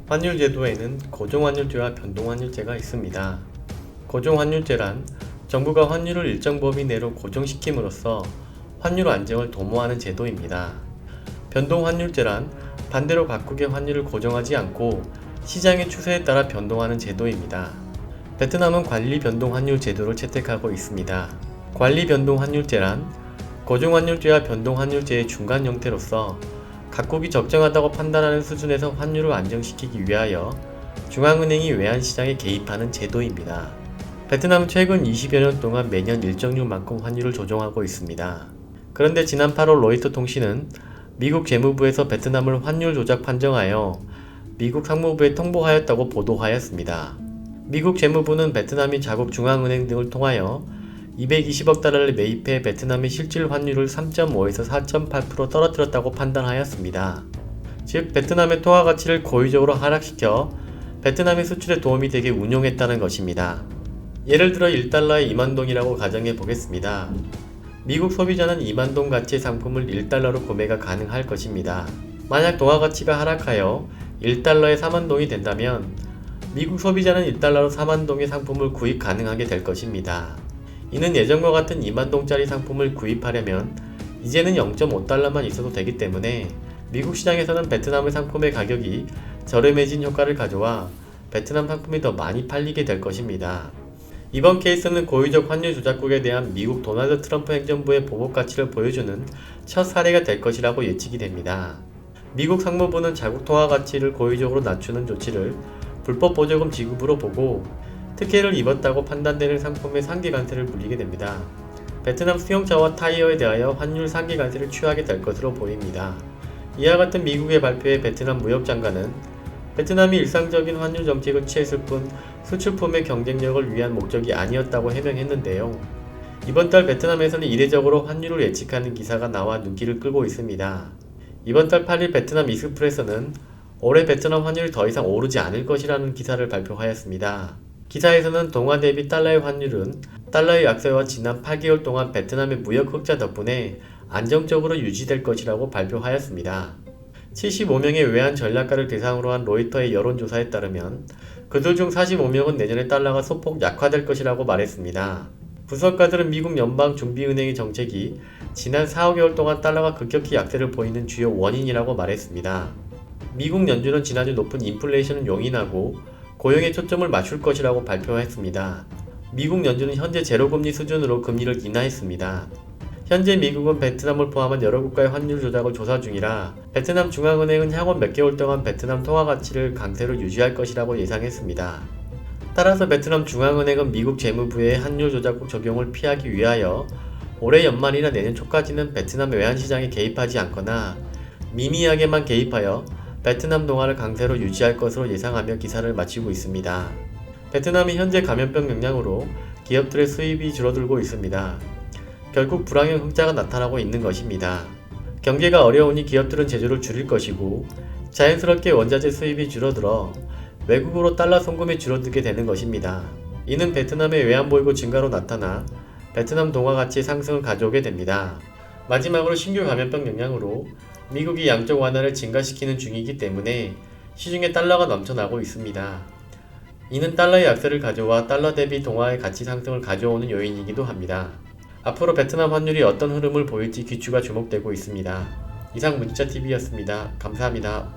환율제도에는 고정환율제와 변동환율제가 있습니다. 고정환율제란 정부가 환율을 일정 범위 내로 고정시킴으로써 환율 안정을 도모하는 제도입니다. 변동환율제란 반대로 각국의 환율을 고정하지 않고 시장의 추세에 따라 변동하는 제도입니다. 베트남은 관리변동환율 제도를 채택하고 있습니다. 관리변동환율제란 고정환율제와 변동환율제의 중간 형태로서 각국이 적정하다고 판단하는 수준에서 환율을 안정시키기 위하여 중앙은행이 외환시장에 개입하는 제도입니다. 베트남은 최근 20여 년 동안 매년 일정률만큼 환율을 조정하고 있습니다. 그런데 지난 8월 로이터 통신은 미국 재무부에서 베트남을 환율 조작 판정하여 미국 상무부에 통보하였다고 보도하였습니다. 미국 재무부는 베트남이 자국 중앙은행 등을 통하여 220억 달러를 매입해 베트남의 실질 환율을 3.5에서 4.8% 떨어뜨렸다고 판단하였습니다. 즉 베트남의 통화 가치를 고의적으로 하락시켜 베트남의 수출에 도움이 되게 운용했다는 것입니다. 예를 들어 1달러에 2만동이라고 가정해 보겠습니다. 미국 소비자는 2만동 가치의 상품을 1달러로 구매가 가능할 것입니다. 만약 통화 가치가 하락하여 1달러에 4만동이 된다면 미국 소비자는 1달러로 4만동의 상품을 구입 가능하게 될 것입니다. 이는 예전과 같은 2만동짜리 상품을 구입하려면 이제는 0.5달러만 있어도 되기 때문에 미국 시장에서는 베트남의 상품의 가격이 저렴해진 효과를 가져와 베트남 상품이 더 많이 팔리게 될 것입니다. 이번 케이스는 고의적 환율 조작국에 대한 미국 도널드 트럼프 행정부의 보복 가치를 보여주는 첫 사례가 될 것이라고 예측이 됩니다. 미국 상무부는 자국 통화 가치를 고의적으로 낮추는 조치를 불법 보조금 지급으로 보고 특혜를 입었다고 판단되는 상품의 상계 관세를 물리게 됩니다. 베트남 수용차와 타이어에 대하여 환율 상계 관세를 취하게 될 것으로 보입니다. 이와 같은 미국의 발표에 베트남 무역장관은 베트남이 일상적인 환율 정책을 취했을 뿐 수출품의 경쟁력을 위한 목적이 아니었다고 해명했는데요. 이번 달 베트남에서는 이례적으로 환율을 예측하는 기사가 나와 눈길을 끌고 있습니다. 이번 달 8일 베트남 이스프레소는 올해 베트남 환율이 더 이상 오르지 않을 것이라는 기사를 발표하였습니다. 기사에서는 동화 대비 달러의 환율은 달러의 약세와 지난 8개월 동안 베트남의 무역 흑자 덕분에 안정적으로 유지될 것이라고 발표하였습니다. 75명의 외환 전략가를 대상으로 한 로이터의 여론조사에 따르면 그들 중 45명은 내년에 달러가 소폭 약화될 것이라고 말했습니다. 분석가들은 미국 연방준비은행의 정책이 지난 4, 5개월 동안 달러가 급격히 약세를 보이는 주요 원인이라고 말했습니다. 미국 연준은 지난주 높은 인플레이션을 용인하고 고용에 초점을 맞출 것이라고 발표했습니다. 미국 연준은 현재 제로금리 수준으로 금리를 인하했습니다. 현재 미국은 베트남을 포함한 여러 국가의 환율 조작을 조사 중이라 베트남 중앙은행은 향후 몇 개월 동안 베트남 통화 가치를 강세로 유지할 것이라고 예상했습니다. 따라서 베트남 중앙은행은 미국 재무부의 환율 조작국 적용을 피하기 위하여 올해 연말이나 내년 초까지는 베트남 외환시장에 개입하지 않거나 미미하게만 개입하여 베트남 동화를 강세로 유지할 것으로 예상하며 기사를 마치고 있습니다. 베트남이 현재 감염병 영향으로 기업들의 수입이 줄어들고 있습니다. 결국 불황형 흑자가 나타나고 있는 것입니다. 경기가 어려우니 기업들은 제조를 줄일 것이고 자연스럽게 원자재 수입이 줄어들어 외국으로 달러 송금이 줄어들게 되는 것입니다. 이는 베트남의 외환보유고 증가로 나타나 베트남 동화 가치의 상승을 가져오게 됩니다. 마지막으로 신규 감염병 영향으로 미국이 양적 완화를 증가시키는 중이기 때문에 시중에 달러가 넘쳐나고 있습니다. 이는 달러의 약세를 가져와 달러 대비 동화의 가치 상승을 가져오는 요인이기도 합니다. 앞으로 베트남 환율이 어떤 흐름을 보일지 귀추가 주목되고 있습니다. 이상 문진차TV였습니다. 감사합니다.